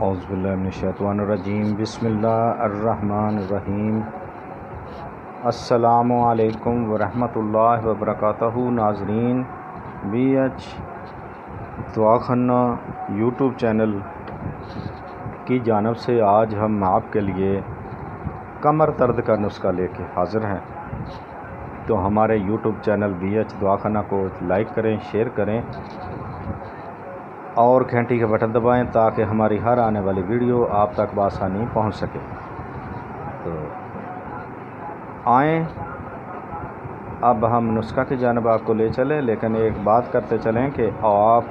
اعوذ باللہ من الشیطان الرجیم بسم اللہ الرحمن الرحیم السلام علیکم ورحمۃ اللہ وبرکاتہ۔ ناظرین، بی ایچ دواخانہ یوٹیوب چینل کی جانب سے آج ہم آپ کے لیے کمر درد کا نسخہ لے کے حاضر ہیں، تو ہمارے یوٹیوب چینل بی ایچ دواخانہ کو لائک کریں، شیئر کریں اور گھنٹی کا بٹن دبائیں تاکہ ہماری ہر آنے والی ویڈیو آپ تک بآسانی پہنچ سکے۔ تو آئیں اب ہم نسخہ کی جانب آپ کو لے چلیں، لیکن ایک بات کرتے چلیں کہ آپ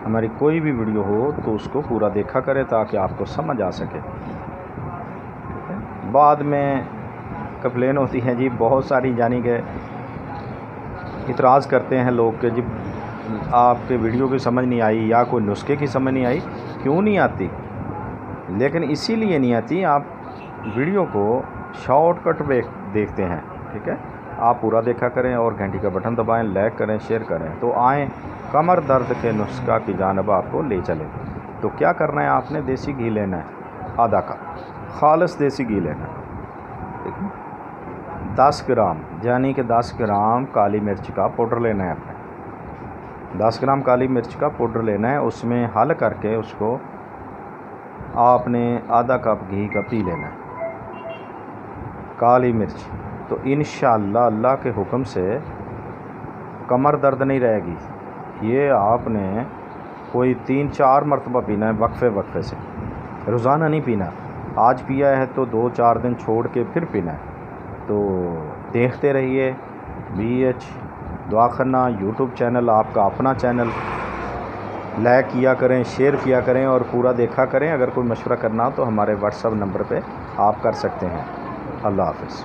ہماری کوئی بھی ویڈیو ہو تو اس کو پورا دیکھا کریں تاکہ آپ کو سمجھ آ سکے۔ بعد میں کمپلین ہوتی ہے جی بہت ساری، یعنی کہ اعتراض کرتے ہیں لوگ کہ جی آپ کے ویڈیو کی سمجھ نہیں آئی یا کوئی نسخے کی سمجھ نہیں آئی۔ کیوں نہیں آتی؟ لیکن اسی لیے نہیں آتی، آپ ویڈیو کو شارٹ کٹ دیکھتے ہیں، ٹھیک ہے؟ آپ پورا دیکھا کریں اور گھنٹی کا بٹن دبائیں، لائک کریں، شیئر کریں۔ تو آئیں کمر درد کے نسخہ کی جانب آپ کو لے چلیں۔ تو کیا کرنا ہے؟ آپ نے دیسی گھی لینا ہے، آدھا کپ خالص دیسی گھی لینا ہے، ٹھیک ہے؟ 10 گرام یعنی کہ 10 گرام کالی مرچ کا پاؤڈر لینا ہے۔ آپ نے 10 گرام کالی مرچ کا پاؤڈر لینا ہے، اس میں حل کر کے اس کو آپ نے آدھا کپ گھی کا پی لینا ہے، کالی مرچ۔ تو انشاءاللہ اللہ کے حکم سے کمر درد نہیں رہے گی۔ یہ آپ نے کوئی 3-4 مرتبہ پینا ہے، وقفے سے، روزانہ نہیں پینا۔ آج پیا ہے تو 2-4 دن چھوڑ کے پھر پینا ہے۔ تو دیکھتے رہیے بی ایچ دواخانہ یوٹیوب چینل، آپ کا اپنا چینل، لائک کیا کریں، شیئر کیا کریں اور پورا دیکھا کریں۔ اگر کوئی مشورہ کرنا ہو تو ہمارے واٹس ایپ نمبر پہ آپ کر سکتے ہیں۔ اللہ حافظ۔